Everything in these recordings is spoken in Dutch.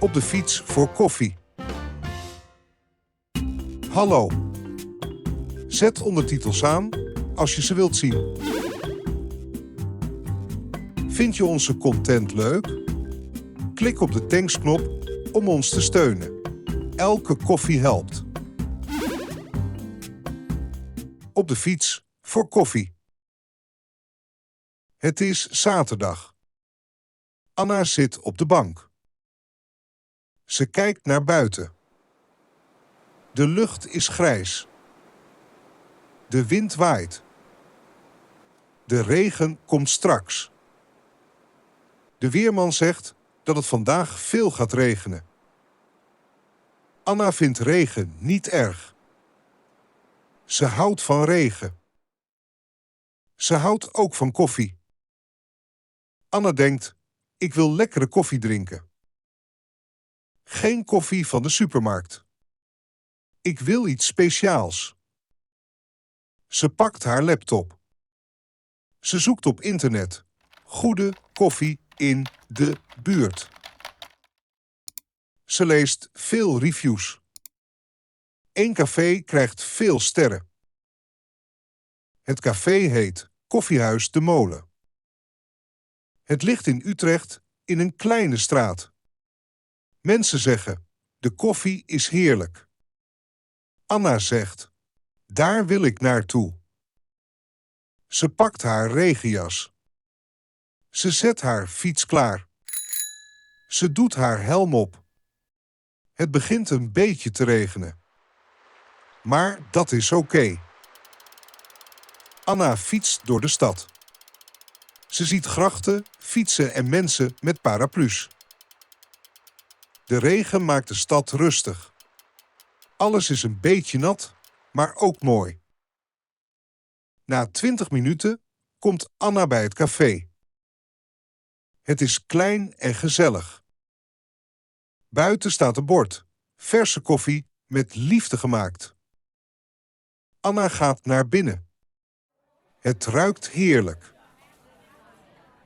Op de fiets voor koffie. Hallo. Zet ondertitels aan als je ze wilt zien. Vind je onze content leuk? Klik op de Thanks-knop om ons te steunen. Elke koffie helpt. Op de fiets voor koffie. Het is zaterdag. Anna zit op de bank. Ze kijkt naar buiten. De lucht is grijs. De wind waait. De regen komt straks. De weerman zegt dat het vandaag veel gaat regenen. Anna vindt regen niet erg. Ze houdt van regen. Ze houdt ook van koffie. Anna denkt, ik wil lekkere koffie drinken. Geen koffie van de supermarkt. Ik wil iets speciaals. Ze pakt haar laptop. Ze zoekt op internet. Goede koffie in de buurt. Ze leest veel reviews. Eén café krijgt veel sterren. Het café heet Koffiehuis de Molen. Het ligt in Utrecht in een kleine straat. Mensen zeggen, de koffie is heerlijk. Anna zegt, daar wil ik naartoe. Ze pakt haar regenjas. Ze zet haar fiets klaar. Ze doet haar helm op. Het begint een beetje te regenen. Maar dat is oké. Anna fietst door de stad. Ze ziet grachten, fietsen en mensen met paraplu's. De regen maakt de stad rustig. Alles is een beetje nat, maar ook mooi. Na 20 minuten komt Anna bij het café. Het is klein en gezellig. Buiten staat een bord. Verse koffie met liefde gemaakt. Anna gaat naar binnen. Het ruikt heerlijk.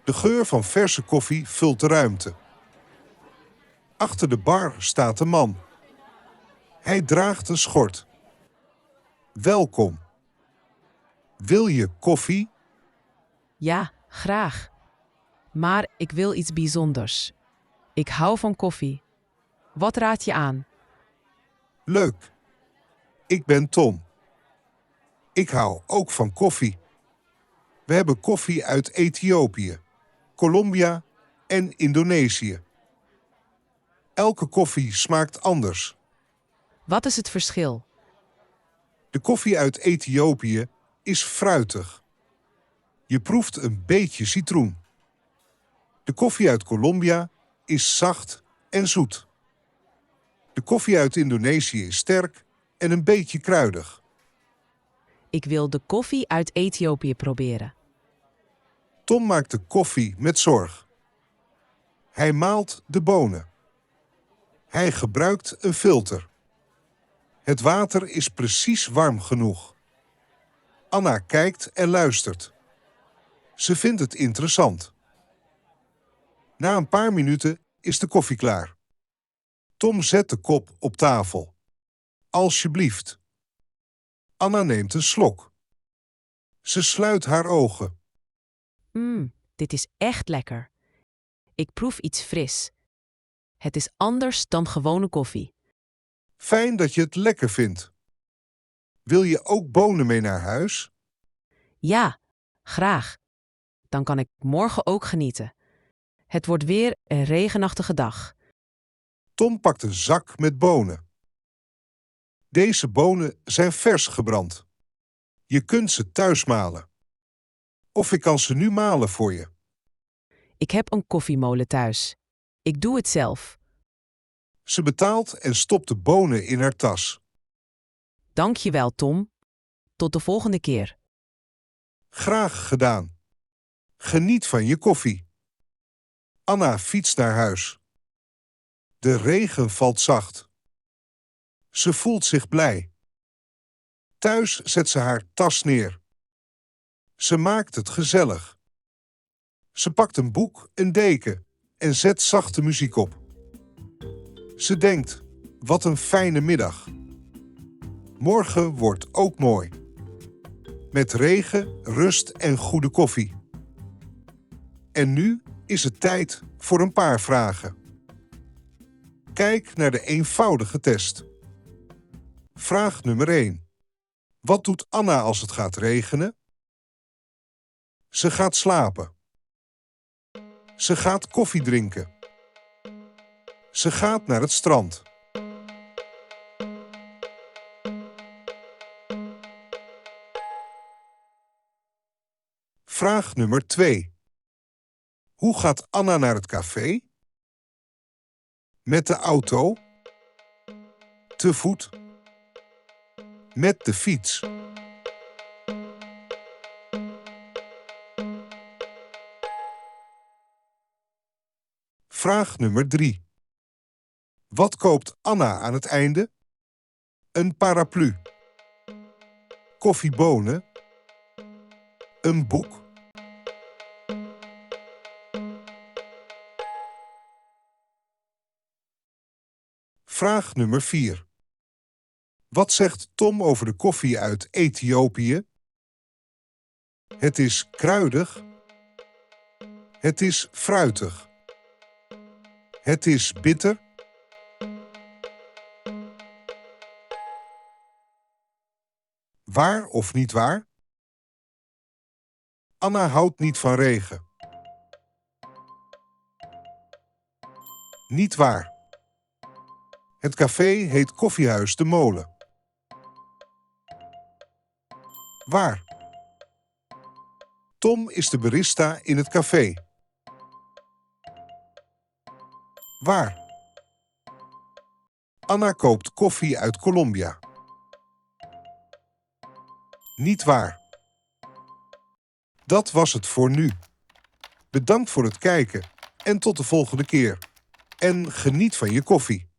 De geur van verse koffie vult de ruimte. Achter de bar staat een man. Hij draagt een schort. Welkom. Wil je koffie? Ja, graag. Maar ik wil iets bijzonders. Ik hou van koffie. Wat raad je aan? Leuk. Ik ben Tom. Ik hou ook van koffie. We hebben koffie uit Ethiopië, Colombia en Indonesië. Elke koffie smaakt anders. Wat is het verschil? De koffie uit Ethiopië is fruitig. Je proeft een beetje citroen. De koffie uit Colombia is zacht en zoet. De koffie uit Indonesië is sterk en een beetje kruidig. Ik wil de koffie uit Ethiopië proberen. Tom maakt de koffie met zorg. Hij maalt de bonen. Hij gebruikt een filter. Het water is precies warm genoeg. Anna kijkt en luistert. Ze vindt het interessant. Na een paar minuten is de koffie klaar. Tom zet de kop op tafel. Alsjeblieft. Anna neemt een slok. Ze sluit haar ogen. Dit is echt lekker. Ik proef iets fris. Het is anders dan gewone koffie. Fijn dat je het lekker vindt. Wil je ook bonen mee naar huis? Ja, graag. Dan kan ik morgen ook genieten. Het wordt weer een regenachtige dag. Tom pakt een zak met bonen. Deze bonen zijn vers gebrand. Je kunt ze thuis malen. Of ik kan ze nu malen voor je. Ik heb een koffiemolen thuis. Ik doe het zelf. Ze betaalt en stopt de bonen in haar tas. Dank je wel, Tom. Tot de volgende keer. Graag gedaan. Geniet van je koffie. Anna fietst naar huis. De regen valt zacht. Ze voelt zich blij. Thuis zet ze haar tas neer. Ze maakt het gezellig. Ze pakt een boek, een deken en zet zachte muziek op. Ze denkt, wat een fijne middag. Morgen wordt ook mooi. Met regen, rust en goede koffie. En nu is het tijd voor een paar vragen. Kijk naar de eenvoudige test. Vraag nummer 1. Wat doet Anna als het gaat regenen? Ze gaat slapen. Ze gaat koffie drinken. Ze gaat naar het strand. Vraag nummer 2. Hoe gaat Anna naar het café? Met de auto? Te voet? Met de fiets? Vraag nummer 3. Wat koopt Anna aan het einde? Een paraplu. Koffiebonen. Een boek. Vraag nummer 4. Wat zegt Tom over de koffie uit Ethiopië? Het is kruidig. Het is fruitig. Het is bitter. Waar of niet waar? Anna houdt niet van regen. Niet waar. Het café heet Koffiehuis de Molen. Waar? Tom is de barista in het café. Waar? Anna koopt koffie uit Colombia. Niet waar. Dat was het voor nu. Bedankt voor het kijken en tot de volgende keer. En geniet van je koffie.